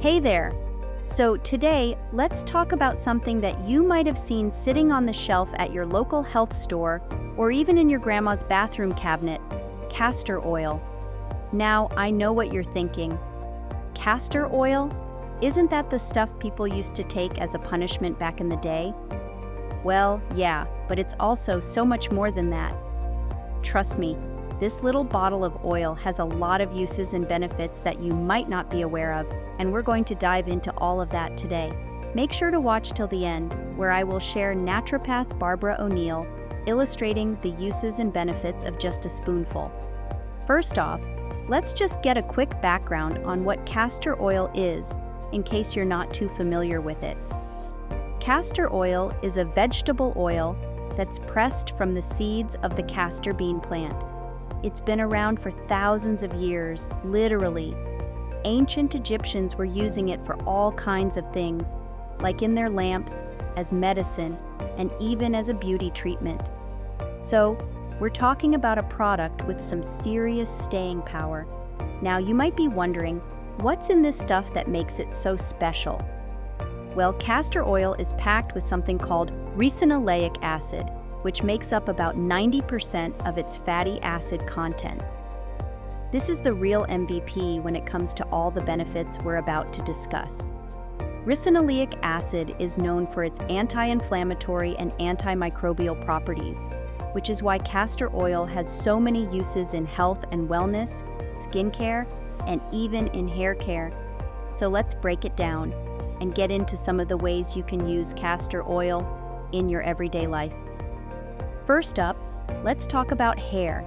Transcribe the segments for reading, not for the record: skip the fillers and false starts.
Hey there! So today, let's talk about something that you might have seen sitting on the shelf at your local health store or even in your grandma's bathroom cabinet: castor oil. Now, I know what you're thinking. Castor oil? Isn't that the stuff people used to take as a punishment back in the day? Well, yeah, but it's also so much more than that. Trust me, this little bottle of oil has a lot of uses and benefits that you might not be aware of, and we're going to dive into all of that today. Make sure to watch till the end, where I will share Naturopath Barbara O'Neil illustrating the uses and benefits of just a spoonful. First off, let's just get a quick background on what castor oil is, in case you're not too familiar with it. Castor oil is a vegetable oil that's pressed from the seeds of the castor bean plant. It's been around for thousands of years, literally. Ancient Egyptians were using it for all kinds of things, like in their lamps, as medicine, and even as a beauty treatment. So, we're talking about a product with some serious staying power. Now, you might be wondering, what's in this stuff that makes it so special? Well, castor oil is packed with something called ricinoleic acid, which makes up about 90% of its fatty acid content. This is the real MVP when it comes to all the benefits we're about to discuss. Ricinoleic acid is known for its anti-inflammatory and antimicrobial properties, which is why castor oil has so many uses in health and wellness, skincare, and even in hair care. So let's break it down and get into some of the ways you can use castor oil in your everyday life. First up, let's talk about hair.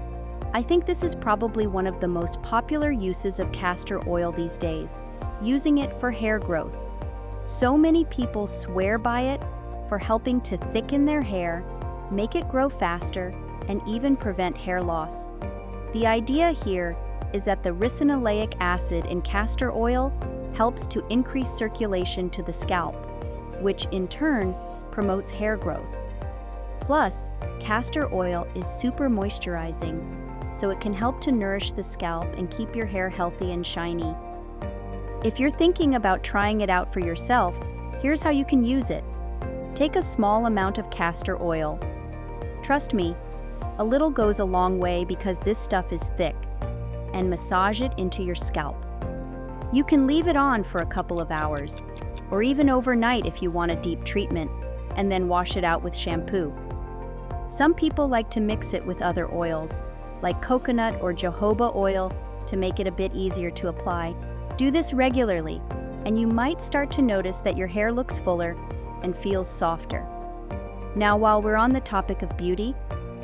I think this is probably one of the most popular uses of castor oil these days, using it for hair growth. So many people swear by it for helping to thicken their hair, make it grow faster, and even prevent hair loss. The idea here is that the ricinoleic acid in castor oil helps to increase circulation to the scalp, which in turn promotes hair growth. Plus, castor oil is super moisturizing, so it can help to nourish the scalp and keep your hair healthy and shiny. If you're thinking about trying it out for yourself, here's how you can use it. Take a small amount of castor oil. Trust me, a little goes a long way because this stuff is thick, and massage it into your scalp. You can leave it on for a couple of hours, or even overnight if you want a deep treatment, and then wash it out with shampoo. Some people like to mix it with other oils, like coconut or jojoba oil, to make it a bit easier to apply. Do this regularly, and you might start to notice that your hair looks fuller and feels softer. Now, while we're on the topic of beauty,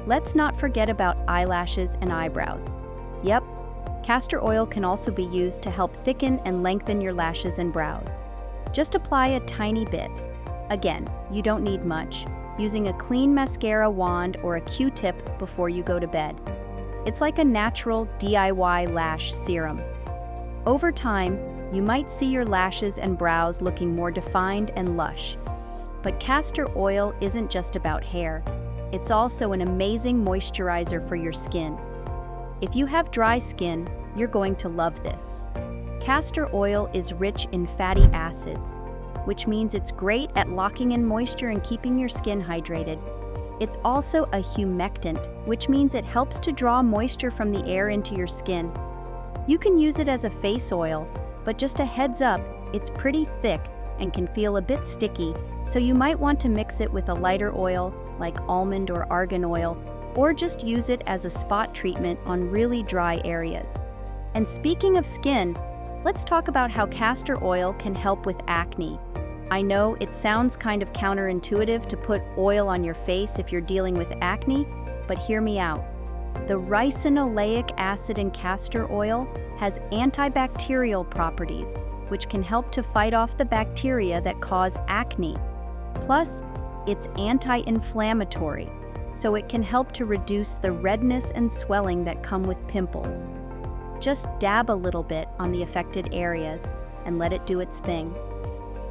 let's not forget about eyelashes and eyebrows. Yep, castor oil can also be used to help thicken and lengthen your lashes and brows. Just apply a tiny bit. Again, you don't need much, using a clean mascara wand or a Q-tip before you go to bed. It's like a natural DIY lash serum. Over time, you might see your lashes and brows looking more defined and lush. But castor oil isn't just about hair. It's also an amazing moisturizer for your skin. If you have dry skin, you're going to love this. Castor oil is rich in fatty acids, which means it's great at locking in moisture and keeping your skin hydrated. It's also a humectant, which means it helps to draw moisture from the air into your skin. You can use it as a face oil, but just a heads up, it's pretty thick and can feel a bit sticky, so you might want to mix it with a lighter oil like almond or argan oil, or just use it as a spot treatment on really dry areas. And speaking of skin, let's talk about how castor oil can help with acne. I know it sounds kind of counterintuitive to put oil on your face if you're dealing with acne, but hear me out. The ricinoleic acid in castor oil has antibacterial properties, which can help to fight off the bacteria that cause acne. Plus, it's anti-inflammatory, so it can help to reduce the redness and swelling that come with pimples. Just dab a little bit on the affected areas and let it do its thing.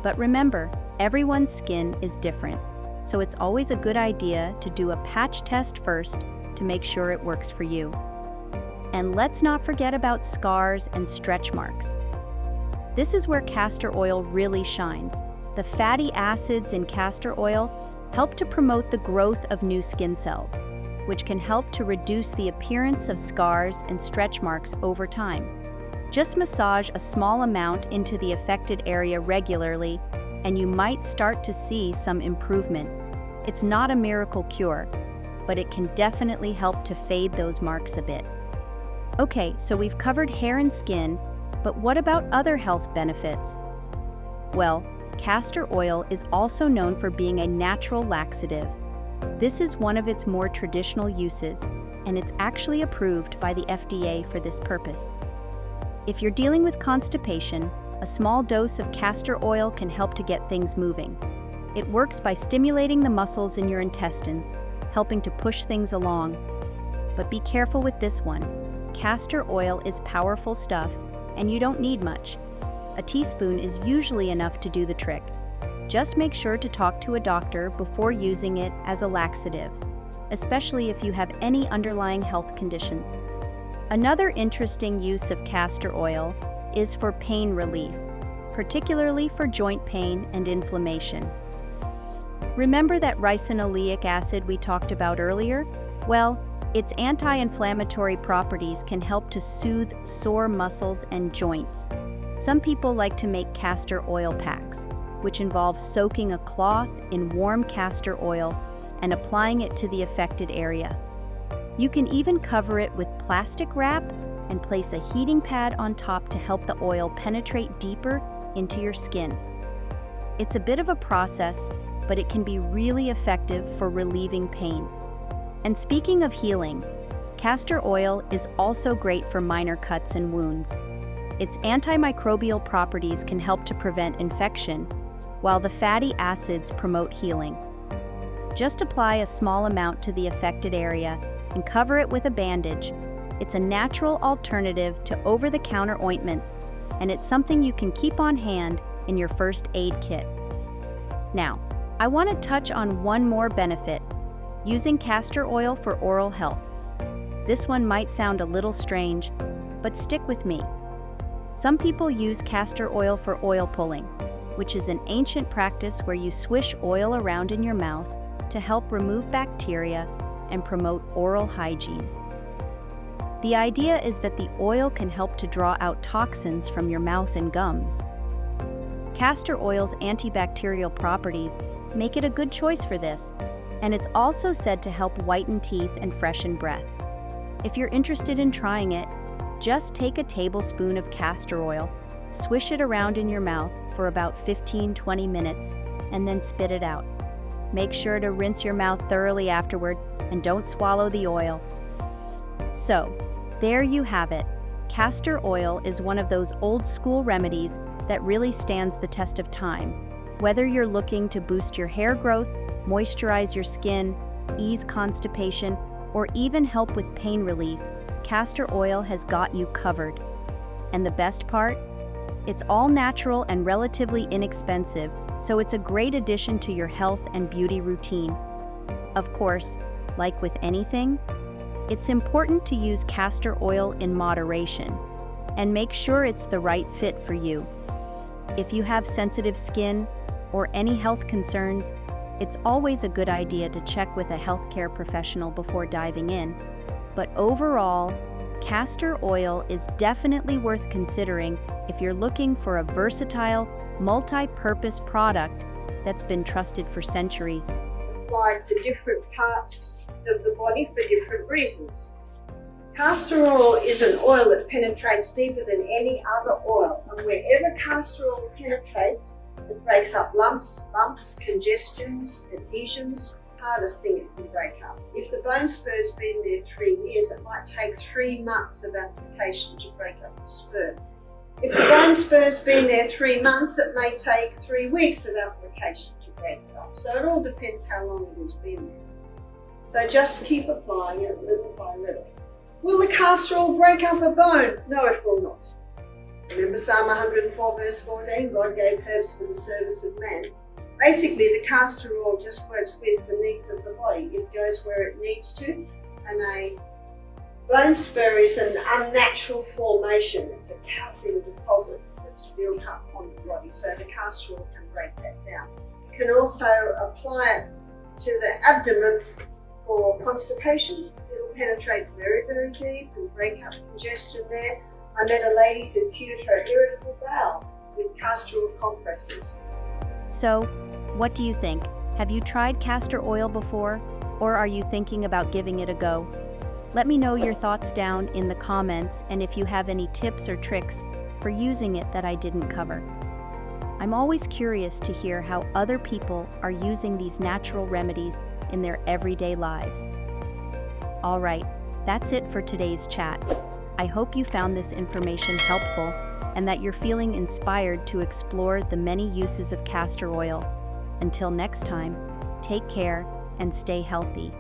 But remember, everyone's skin is different, so it's always a good idea to do a patch test first to make sure it works for you. And let's not forget about scars and stretch marks. This is where castor oil really shines. The fatty acids in castor oil help to promote the growth of new skin cells, which can help to reduce the appearance of scars and stretch marks over time. Just massage a small amount into the affected area regularly, and you might start to see some improvement. It's not a miracle cure, but it can definitely help to fade those marks a bit. Okay, so we've covered hair and skin, but what about other health benefits? Well, castor oil is also known for being a natural laxative. This is one of its more traditional uses, and it's actually approved by the FDA for this purpose. If you're dealing with constipation, a small dose of castor oil can help to get things moving. It works by stimulating the muscles in your intestines, helping to push things along. But be careful with this one. Castor oil is powerful stuff, and you don't need much. A teaspoon is usually enough to do the trick. Just make sure to talk to a doctor before using it as a laxative, especially if you have any underlying health conditions. Another interesting use of castor oil is for pain relief, particularly for joint pain and inflammation. Remember that ricinoleic acid we talked about earlier? Well, its anti-inflammatory properties can help to soothe sore muscles and joints. Some people like to make castor oil packs, which involve soaking a cloth in warm castor oil and applying it to the affected area. You can even cover it with plastic wrap and place a heating pad on top to help the oil penetrate deeper into your skin. It's a bit of a process, but it can be really effective for relieving pain. And speaking of healing, castor oil is also great for minor cuts and wounds. Its antimicrobial properties can help to prevent infection, while the fatty acids promote healing. Just apply a small amount to the affected area and cover it with a bandage. It's a natural alternative to over-the-counter ointments, and it's something you can keep on hand in your first aid kit. Now, I want to touch on one more benefit: using castor oil for oral health. This one might sound a little strange, but stick with me. Some people use castor oil for oil pulling, which is an ancient practice where you swish oil around in your mouth to help remove bacteria and promote oral hygiene. The idea is that the oil can help to draw out toxins from your mouth and gums. Castor oil's antibacterial properties make it a good choice for this, and it's also said to help whiten teeth and freshen breath. If you're interested in trying it, just take a tablespoon of castor oil, swish it around in your mouth for about 15-20 minutes, and then spit it out. Make sure to rinse your mouth thoroughly afterward, and don't swallow the oil. So, there you have it. Castor oil is one of those old-school remedies that really stands the test of time. Whether you're looking to boost your hair growth, moisturize your skin, ease constipation, or even help with pain relief, castor oil has got you covered. And the best part? It's all natural and relatively inexpensive, so it's a great addition to your health and beauty routine. Of course, like with anything, it's important to use castor oil in moderation and make sure it's the right fit for you. If you have sensitive skin or any health concerns, it's always a good idea to check with a healthcare professional before diving in. But overall, castor oil is definitely worth considering if you're looking for a versatile, multi-purpose product that's been trusted for centuries. Applied to different parts of the body for different reasons. Castor oil is an oil that penetrates deeper than any other oil, and wherever castor oil penetrates, it breaks up lumps, bumps, congestions, adhesions. Hardest thing it can break up. If the bone spur's been there 3 years, it might take 3 months of application to break up the spur. If the bone spur's been there 3 months, it may take 3 weeks of application to break it up. So it all depends how long it has been there. So just keep applying it little by little. Will the castor oil break up a bone? No, it will not. Remember Psalm 104 verse 14, God gave herbs for the service of man. Basically, the castor oil just works with the needs of the body. It goes where it needs to, and a bone spur is an unnatural formation. It's a calcium deposit that that's built up on the body, so the castor oil can break that down. You can also apply it to the abdomen for constipation. It'll penetrate very, very deep and break up congestion there. I met a lady who cured her irritable bowel with castor oil compresses. So, what do you think? Have you tried castor oil before, or are you thinking about giving it a go? Let me know your thoughts down in the comments, and if you have any tips or tricks for using it that I didn't cover. I'm always curious to hear how other people are using these natural remedies in their everyday lives. All right, that's it for today's chat. I hope you found this information helpful and that you're feeling inspired to explore the many uses of castor oil. Until next time, take care and stay healthy.